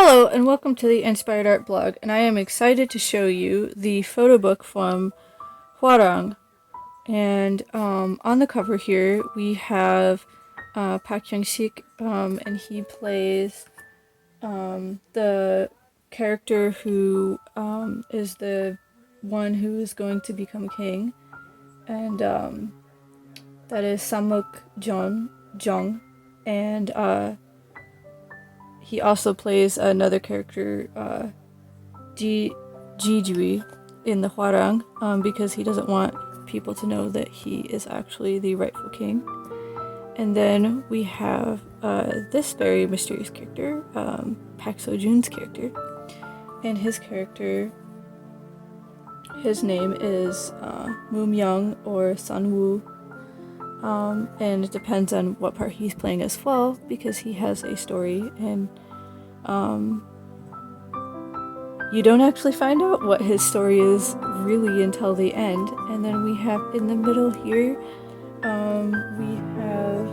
Hello and welcome to the Inspired Art blog, and I am excited to show you the photo book from Hwarang. And on the cover here we have Pak Hyung-sik, and he plays the character who is the one who is going to become king, and that is Samuk Jong, and he also plays another character, Jijui, in the Hwarang, because he doesn't want people to know that he is actually the rightful king. And then we have this very mysterious character, Pak Seo-jun's character, and his name is Moon-myung or Sun-woo. And it depends on what part he's playing as well, because he has a story, and you don't actually find out what his story is really until the end. And then we have in the middle here, we have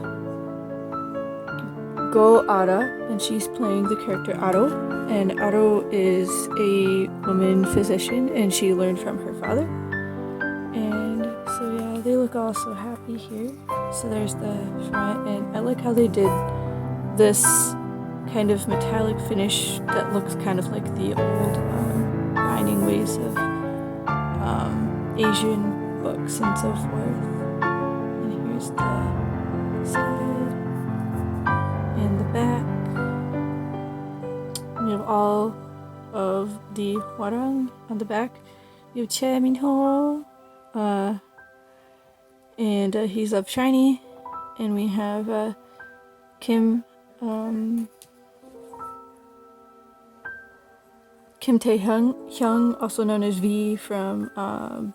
Go Ara, and she's playing the character Aro, and Aro is a woman physician, and she learned from her father. And so yeah, they look all so happy here. So there's the front, and I like how they did this kind of metallic finish that looks kind of like the old binding ways of Asian books and so forth. And here's the side and the back. We have all of the Hwarang on the back. You have Che Minho, and he's of shiny, and we have Kim Taehyung, also known as V from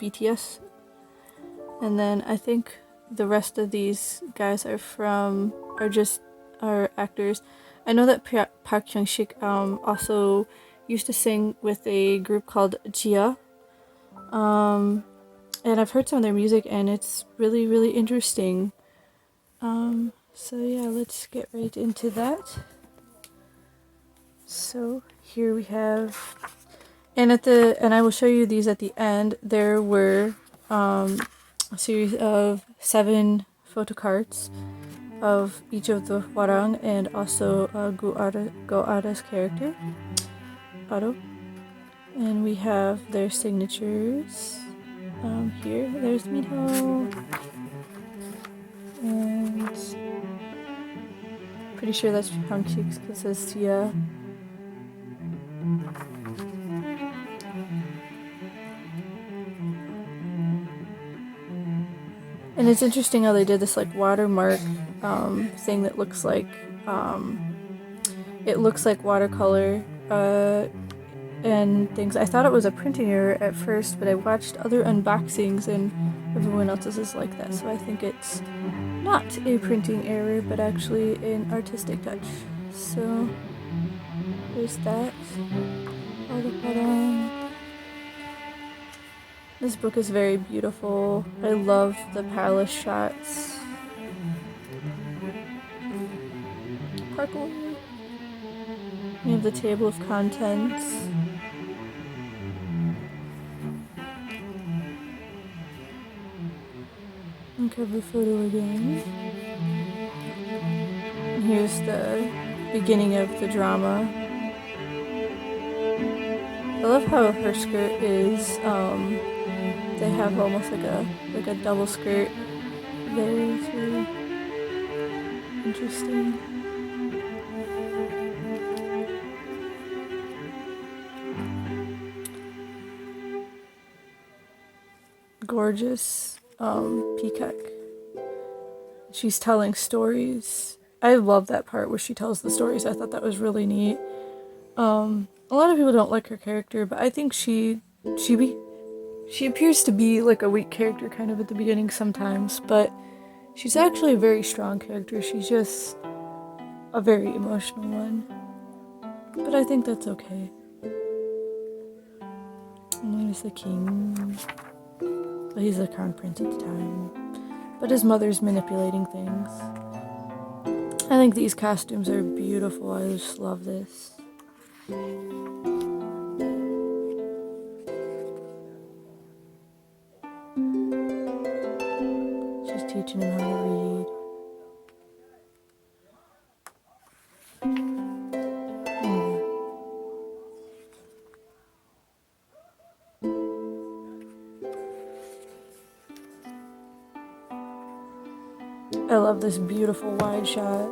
BTS. And then I think the rest of these guys are actors. I know that Park Hyung-sik also used to sing with a group called Jia. And I've heard some of their music, and it's really, really interesting. So yeah, let's get right into that. So here we have, and I will show you these at the end. There were a series of 7 photo cards of each of the Hwarang, and also Go Ara's character, Aro. And we have their signatures. Here, there's Minho, and pretty sure that's Hyung-sik's because it says Sia. And it's interesting how they did this like watermark thing that looks like it looks like watercolor and things. I thought it was a printing error at first, but I watched other unboxings and everyone else's is like that, so I think it's not a printing error but actually an artistic touch. So there's that. All the bottom. This book is very beautiful. I love the palace shots. Sparkle. We have the table of contents. And cover photo again. And here's the beginning of the drama. I love how her skirt is, they have almost like a double skirt there. It's really interesting. Gorgeous peacock. She's telling stories. I love that part where she tells the stories. I thought that was really neat. A lot of people don't like her character, but I think she appears to be like a weak character kind of at the beginning sometimes, but she's actually a very strong character. She's just a very emotional one. But I think that's okay. And there's the king. Well, he's the crown prince at the time. But his mother's manipulating things. I think these costumes are beautiful. I just love this. She's teaching him how to read. I love this beautiful wide shot.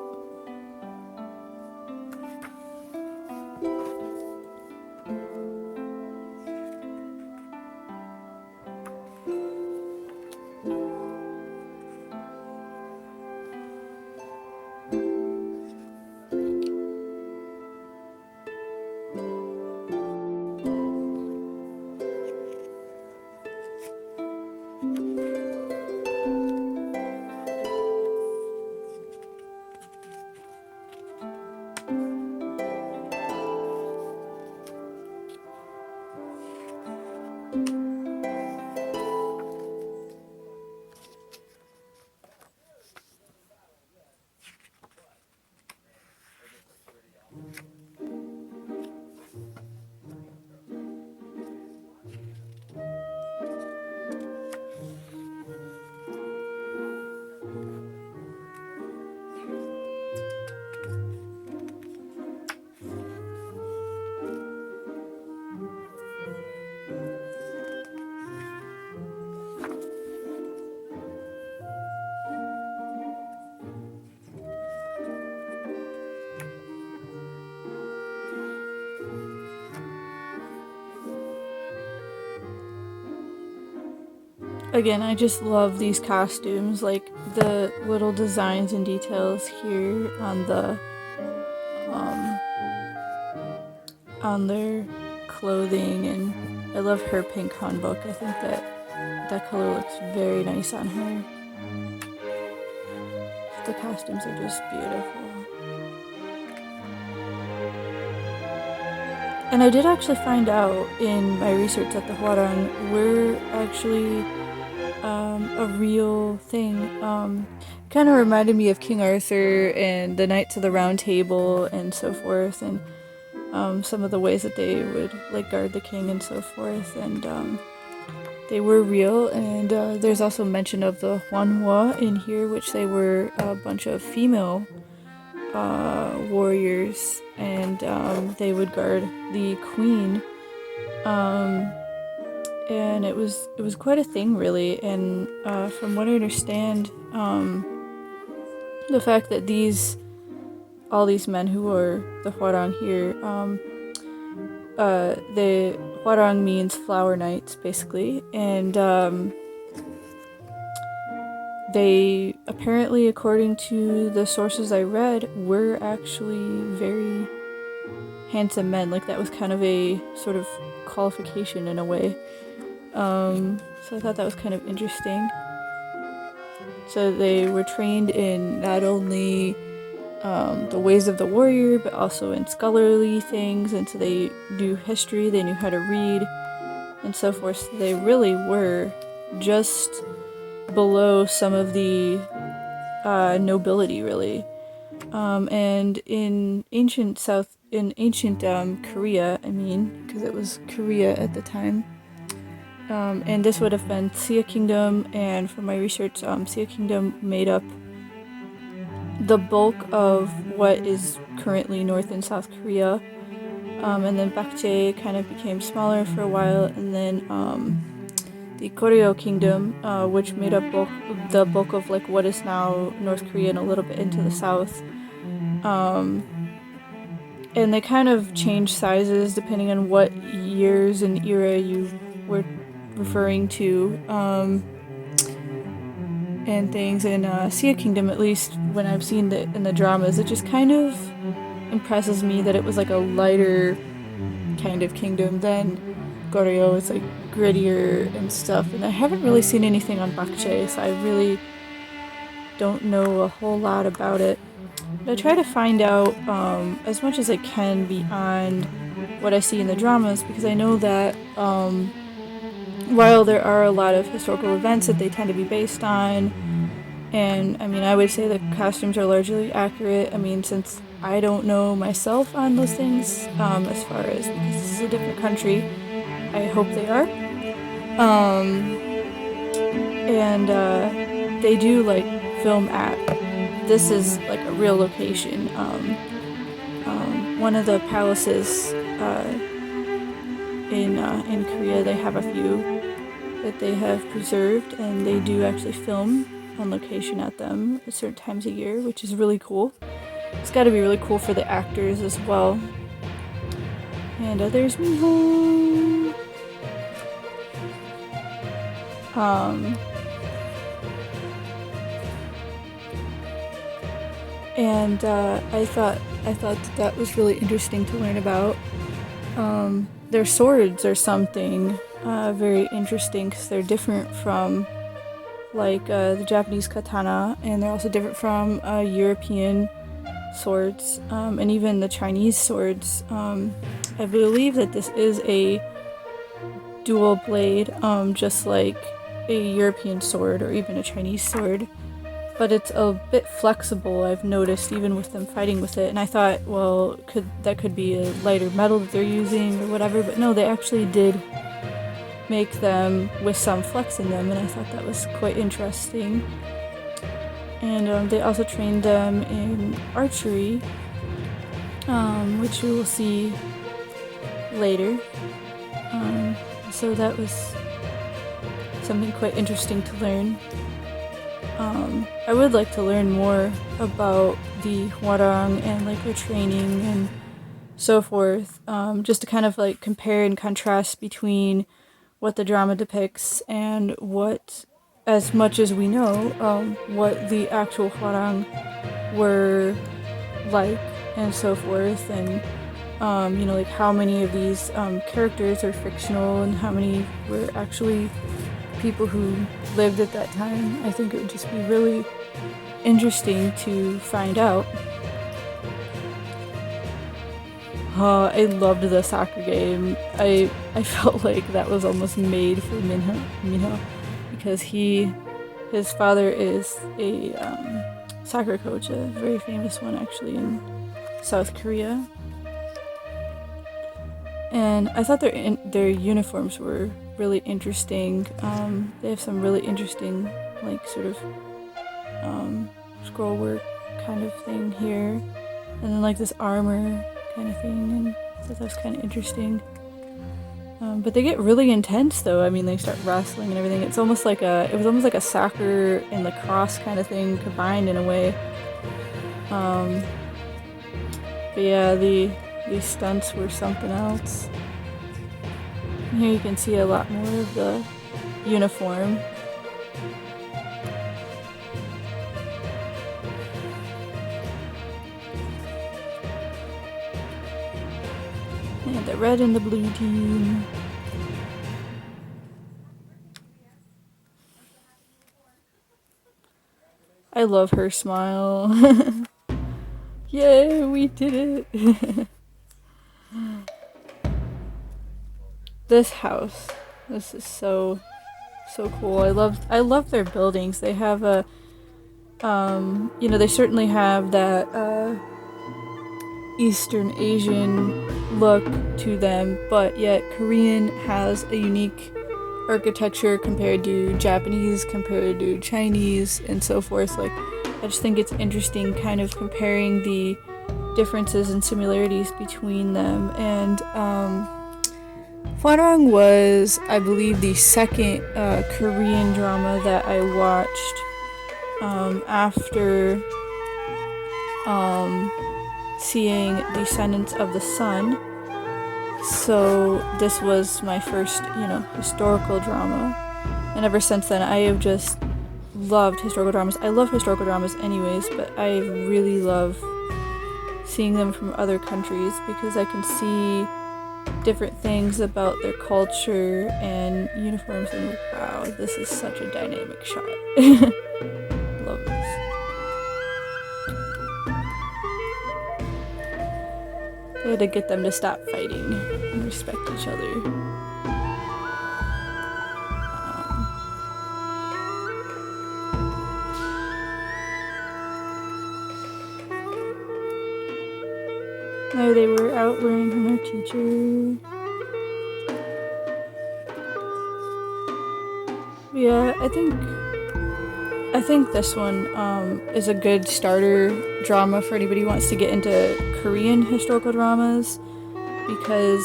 Again, I just love these costumes, like the little designs and details here on their clothing, and I love her pink hanbok. I think that color looks very nice on her. The costumes are just beautiful. And I did actually find out in my research that the Hwarang were actually a real thing. Kind of reminded me of King Arthur and the Knights of the Round Table and so forth, and some of the ways that they would like guard the king and so forth, and they were real. And there's also mention of the Hwanhwa in here, which they were a bunch of female warriors, and they would guard the queen, and it was quite a thing, really. And from what I understand, the fact that all these men who are the Hwarang here, the Hwarang means flower knights, basically, and they apparently, according to the sources I read, were actually very handsome men. Like, that was kind of a sort of qualification in a way. So I thought that was kind of interesting. So they were trained in not only the ways of the warrior, but also in scholarly things, and so they knew history, they knew how to read, and so forth. So they really were just below some of the nobility, really. And in ancient Korea, because it was Korea at the time, and this would have been Sia Kingdom, and from my research, Sia Kingdom made up the bulk of what is currently North and South Korea, and then Bakche kind of became smaller for a while, and then the Goryeo Kingdom, which made up the bulk of like what is now North Korea and a little bit into the south. And they kind of changed sizes depending on what years and era you were referring to, and things. And Sia Kingdom, at least when I've seen it in the dramas, it just kind of impresses me that it was like a lighter kind of kingdom than Goryeo. It's like grittier and stuff, and I haven't really seen anything on Bakche, so I really don't know a whole lot about it. But I try to find out as much as I can beyond what I see in the dramas, because I know that while there are a lot of historical events that they tend to be based on, and I would say the costumes are largely accurate, since I don't know myself on those things, as far as, because this is a different country. I hope they are. And they do like film at, this is like a real location. One of the palaces in Korea, they have a few that they have preserved, and they do actually film on location at them at certain times a year, which is really cool. It's got to be really cool for the actors as well. And there's Miho. And I thought that was really interesting to learn about. Their swords are something very interesting, because they're different from like the Japanese katana, and they're also different from European swords, and even the Chinese swords. I believe that this is a dual blade, just like a European sword or even a Chinese sword, but it's a bit flexible, I've noticed, even with them fighting with it. And I thought, well, that could be a lighter metal that they're using or whatever, but no, they actually did make them with some flex in them, and I thought that was quite interesting. And they also trained them in archery, which we will see later. So that was something quite interesting to learn. I would like to learn more about the Hwarang and like their training and so forth, just to kind of like compare and contrast between what the drama depicts and what, as much as we know, what the actual Hwarang were like and so forth, and like how many of these characters are fictional and how many were actually people who lived at that time. I think it would just be really interesting to find out. I loved the soccer game. I felt like that was almost made for Minho, because his father is a soccer coach, a very famous one actually in South Korea. And I thought their uniforms were really interesting. They have some really interesting, like, sort of scroll work kind of thing here, and then like this armor kind of thing, and I thought that was kind of interesting. But they get really intense though. I mean, they start wrestling and everything. It was almost like a soccer and lacrosse kind of thing combined in a way. But yeah, these stunts were something else. And here you can see a lot more of the uniform. And the red and the blue team. I love her smile. Yay, we did it! This house. This is so cool. I love their buildings. They have a they certainly have that Eastern Asian look to them, but yet Korean has a unique architecture compared to Japanese, compared to Chinese, and so forth. Like, I just think it's interesting kind of comparing the differences and similarities between them. And Hwarang was, I believe, the second Korean drama that I watched after seeing Descendants of the Sun. So this was my first, historical drama. And ever since then, I have just loved historical dramas. I love historical dramas anyways, but I really love seeing them from other countries because I can see different things about their culture and uniforms, and wow, this is such a dynamic shot. Love this. They had to get them to stop fighting and respect each other. There they were out learning from their teacher. Yeah, I think this one is a good starter drama for anybody who wants to get into Korean historical dramas, because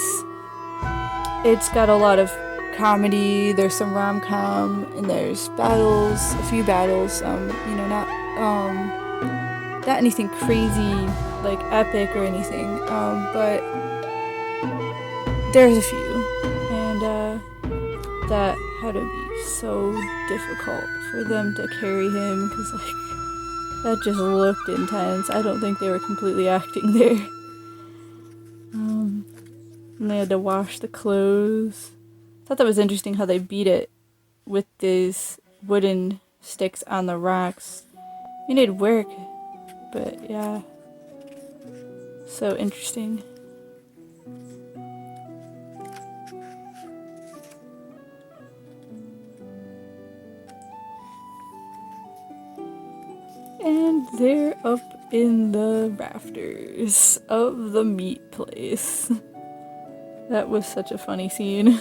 it's got a lot of comedy, there's some rom-com, and there's battles, a few battles, not anything crazy, like epic or anything, but there's a few, and that had to be so difficult for them to carry him, because like that just looked intense. I don't think they were completely acting there. And they had to wash the clothes. I thought that was interesting how they beat it with these wooden sticks on the rocks. You need work, but yeah, so interesting. And they're up in the rafters of the meat place. That was such a funny scene.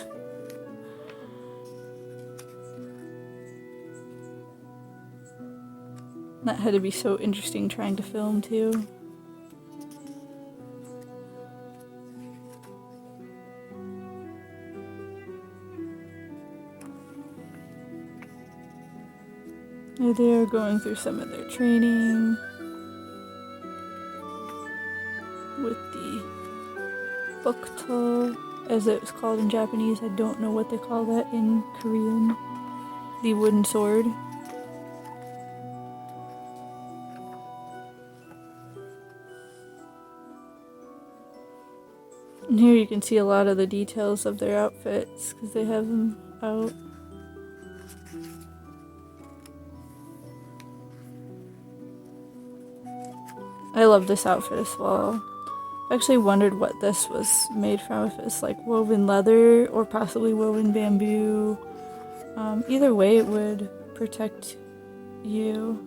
That had to be so interesting trying to film too. They're going through some of their training with the bukto, as it was called in Japanese. I don't know what they call that in Korean. The wooden sword. And here you can see a lot of the details of their outfits because they have them out. I love this outfit as well. I actually wondered what this was made from, if it's like woven leather or possibly woven bamboo. Either way it would protect you.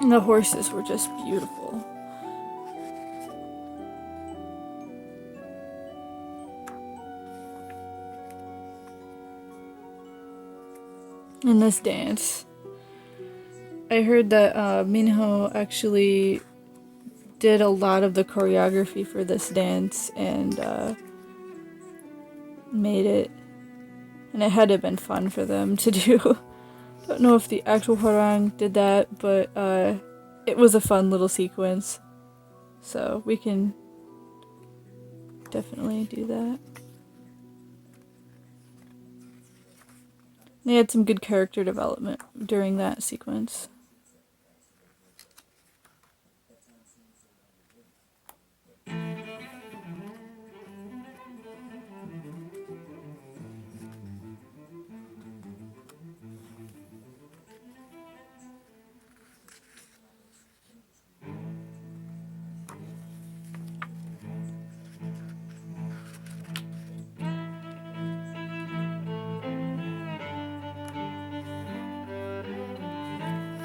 And the horses were just beautiful. In this dance, I heard that Minho actually did a lot of the choreography for this dance and made it, and it had to have been fun for them to do. Don't know if the actual Hwarang did that, but it was a fun little sequence, so we can definitely do that. They had some good character development during that sequence.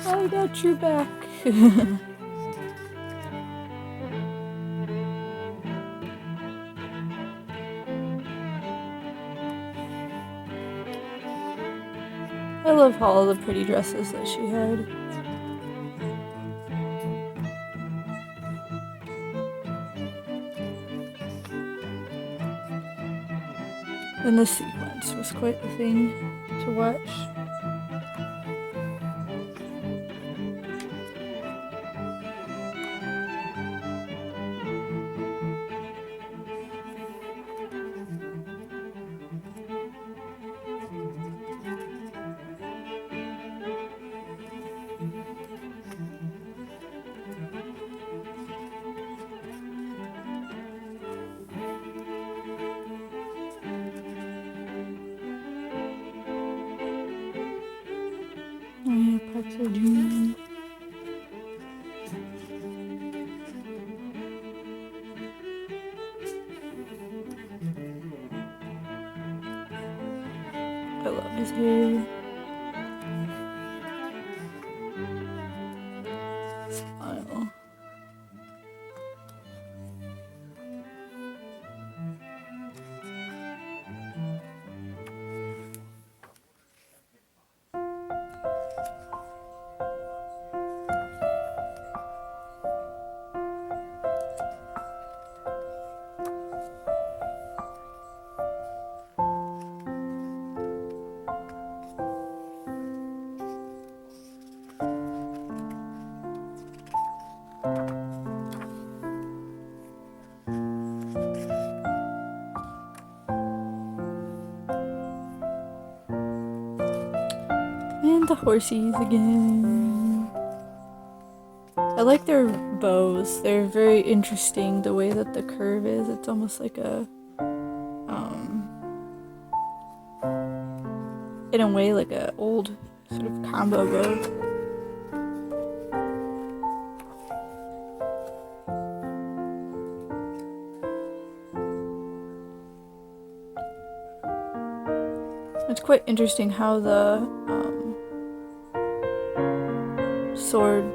I got your back. I love all the pretty dresses that she had. And this sequence was quite the thing to watch. Oh yeah, parts of June. I love his hair. Smile. And the horsies again. I like their bows. They're very interesting, the way that the curve is. It's almost like a, in a way, like a old sort of combo bow. It's quite interesting how the sword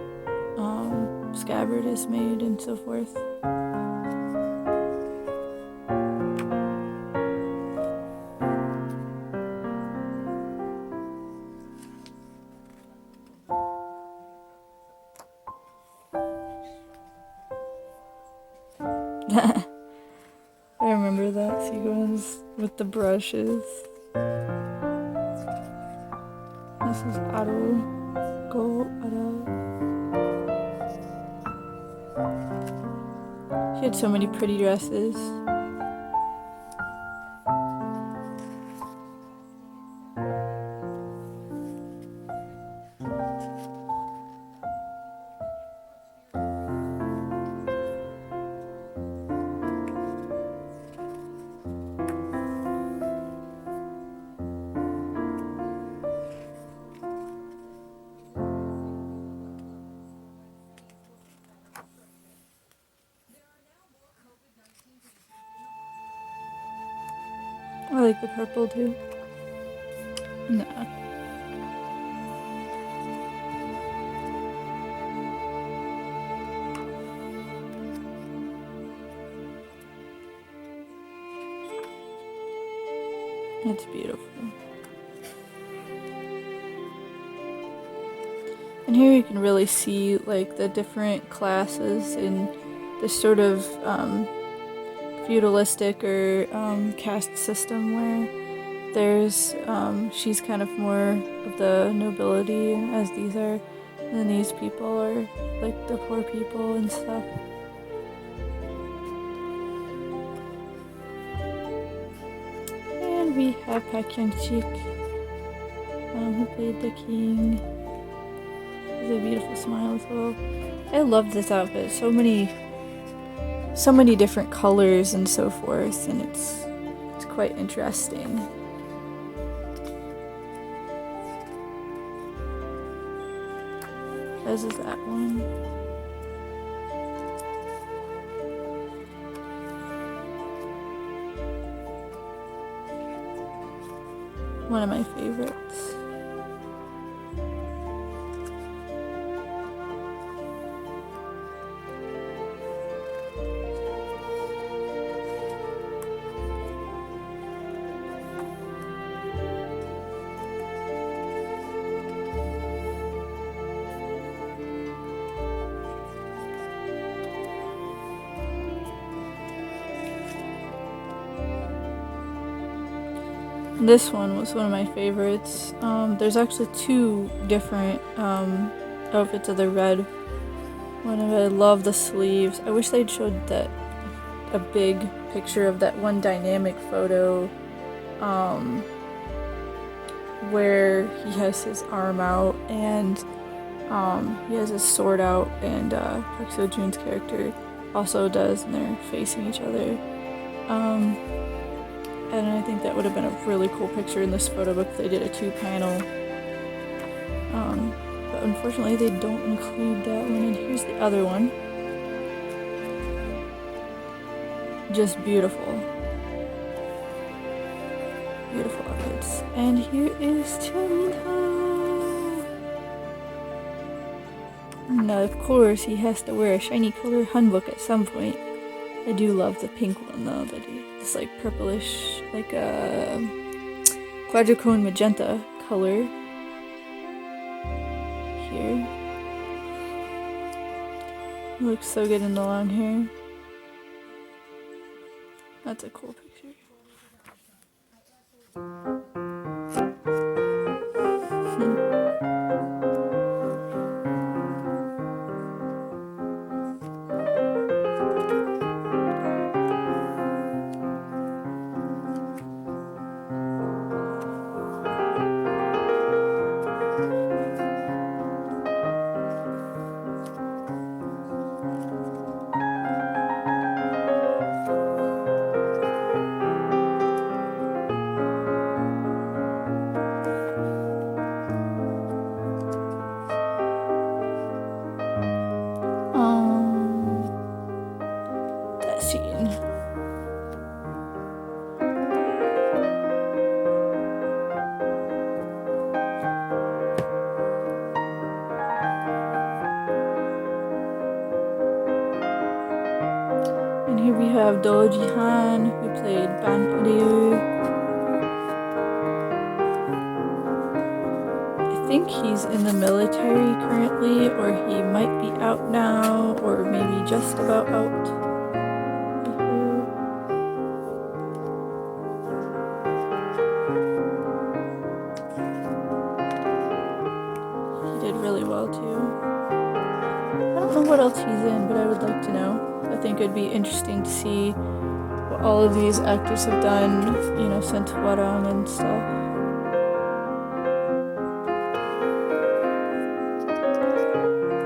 scabbard is made and so forth. I remember that sequence with the brushes. This is Ara. She had so many pretty dresses. I like the purple too. No. It's beautiful. And here you can really see like the different classes in this sort of feudalistic or caste system where there's she's kind of more of the nobility as these are, and then these people are like the poor people and stuff. And we have Park Hyung-sik, who played the king. Has a beautiful smile as well. I love this outfit. So many different colors and so forth, and it's quite interesting. As is that one. One of my favorites. This one was one of my favorites. There's actually two different outfits of the red one. I love the sleeves. I wish they'd showed that a big picture of that one dynamic photo where he has his arm out and he has his sword out, and Park Seo-joon's character also does, and they're facing each other. And I think that would have been a really cool picture in this photo book if they did a 2-panel. But unfortunately they don't include that one. And here's the other one. Just beautiful. Beautiful outfits. And here is Cheon-ho. Now of course he has to wear a shiny color hanbok at some point. I do love the pink one though, that it's like purplish, like a quadricone magenta color here. Looks so good in the long hair. That's a cool picture. here we have Do Jihan, who played Ban Ryu. I think he's in the military currently, or he might be out now, or maybe just about out. He did really well too. I don't know what else he's in, but I would like to know. I think it'd be interesting to see what all of these actors have done, you know, since Hwarang and stuff.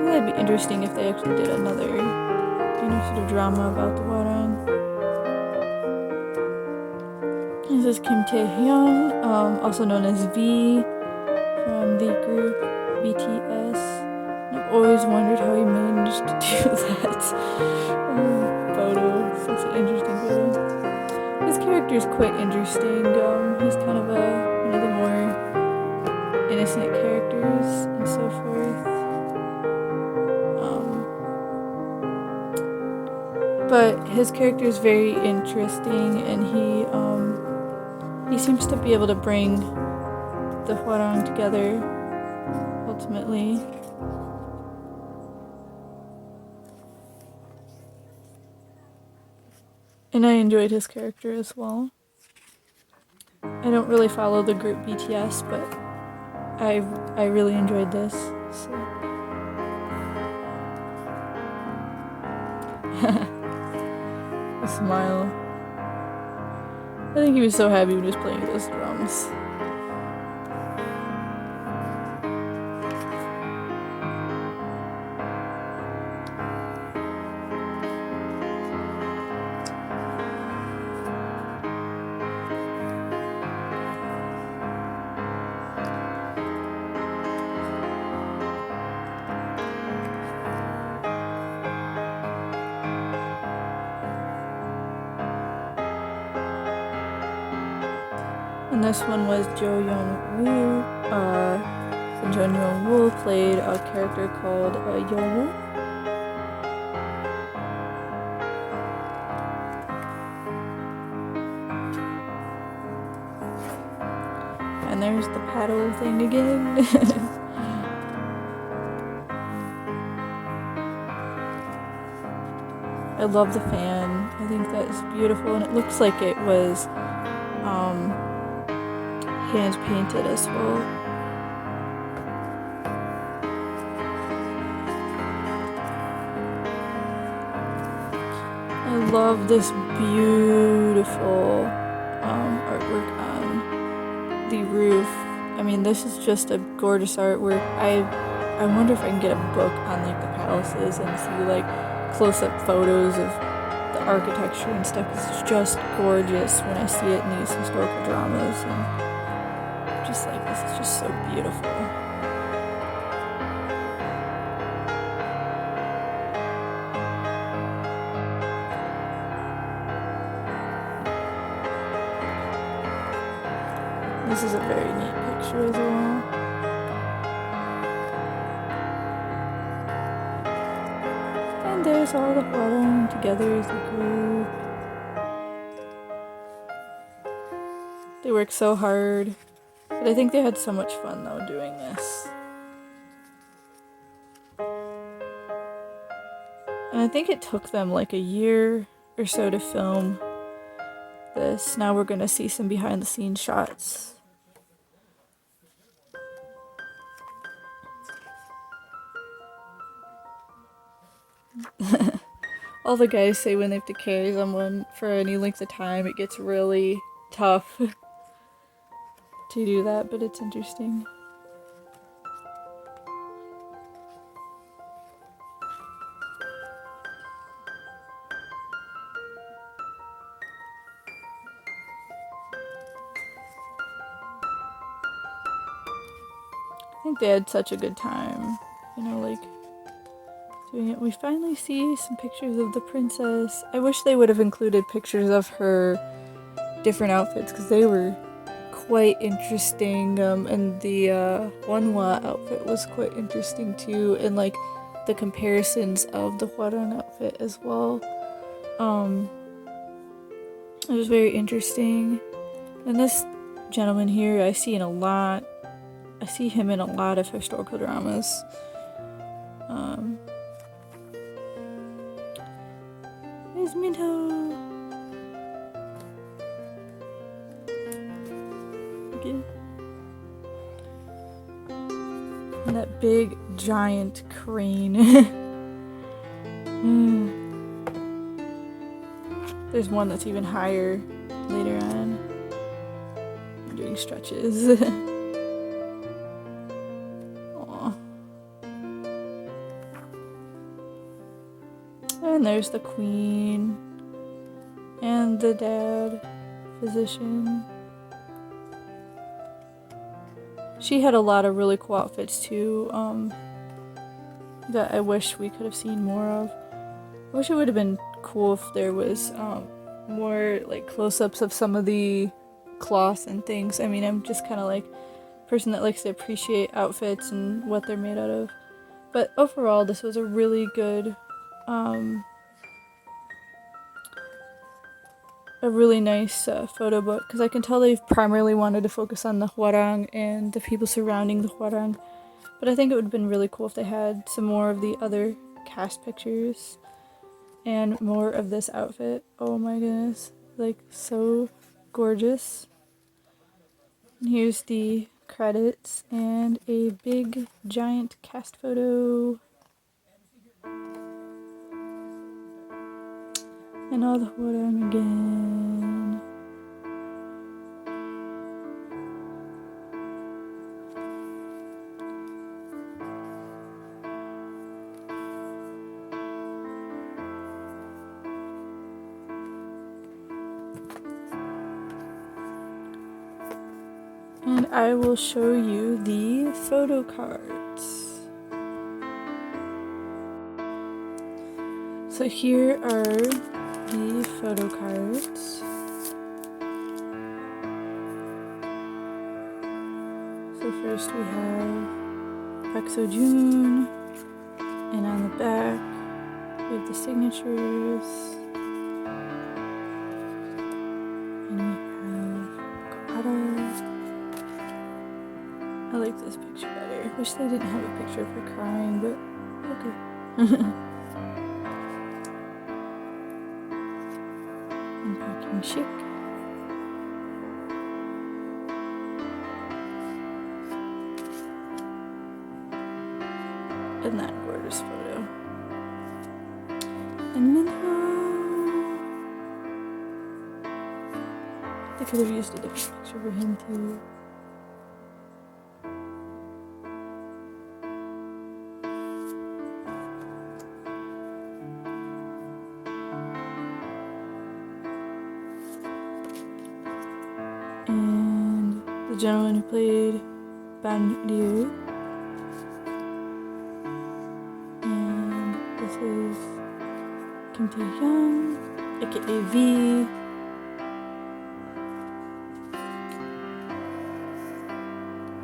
It'd be interesting if they actually did another, you know, sort of drama about the Hwarang. This is Kim Tae-hyung, also known as V from the group BTS. And I've always wondered how he managed to do that photo. It's such an interesting photo. His character is quite interesting. He's kind of one of the more innocent characters and so forth. But his character is very interesting, and he seems to be able to bring the Hwarang together ultimately. And I enjoyed his character as well. I don't really follow the group BTS, but I really enjoyed this. So. A smile. I think he was so happy when he was playing those drums. And this one was Jo Young-woo, and Jo Young-woo played a character called Yoru. And there's the paddle thing again. I love the fan. I think that is beautiful, and it looks like it was hand painted as well. I love this beautiful artwork on the roof. I mean, this is just a gorgeous artwork. I wonder if I can get a book on like the palaces and see like close-up photos of the architecture and stuff. It's just gorgeous when I see it in these historical dramas, and just like, this is just so beautiful. This is a very neat picture as well. And there's all the Hwarang together as a group. They work so hard. But I think they had so much fun though doing this. And I think it took them like a year or so to film this. Now we're gonna see some behind the scenes shots. All the guys say when they have to carry someone for any length of time, it gets really tough to do that, but it's interesting. I think they had such a good time, you know, like doing it. We finally see some pictures of the princess. I wish they would have included pictures of her different outfits, because they were quite interesting, and the Wanhwa outfit was quite interesting too, and like the comparisons of the Hwarang outfit as well. It was very interesting. And this gentleman here, I see him in a lot of historical dramas. There's Minto. Okay. And that big giant crane. There's one that's even higher later on. I'm doing stretches. Aww. And there's the queen and the dad physician. She had a lot of really cool outfits too, that I wish we could have seen more of. I wish it would have been cool if there was more like close-ups of some of the cloths and things. I mean, I'm just kind of like a person that likes to appreciate outfits and what they're made out of. But overall, this was a really good, a really nice photo book, because I can tell they've primarily wanted to focus on the Hwarang and the people surrounding the Hwarang. But I think it would have been really cool if they had some more of the other cast pictures and more of this outfit. Oh my goodness, like so gorgeous. And here's the credits and a big giant cast photo. And all the Hwarang again. And I will show you the photo cards. So here are the photo cards. So first we have Park Seo-joon, and on the back we have the signatures, and we have Kdrama. I like this picture better. Wish they didn't have a picture of her crying, but okay. And Parking Chic. And that gorgeous photo. And Minho. They could have used a different picture for him too. And the gentleman who played Ban Liu. And this is Kim Tae-hyun, aka V.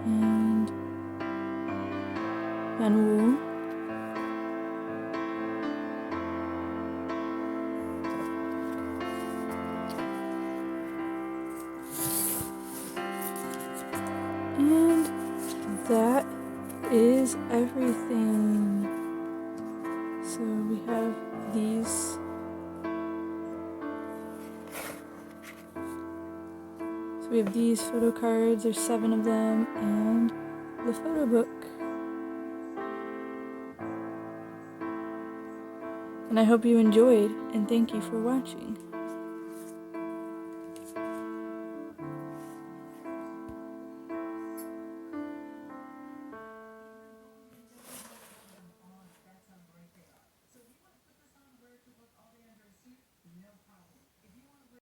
And Yan Woo. And that is everything. So we have these. So we have these photo cards, there's 7 of them, and the photo book. And I hope you enjoyed, and thank you for watching.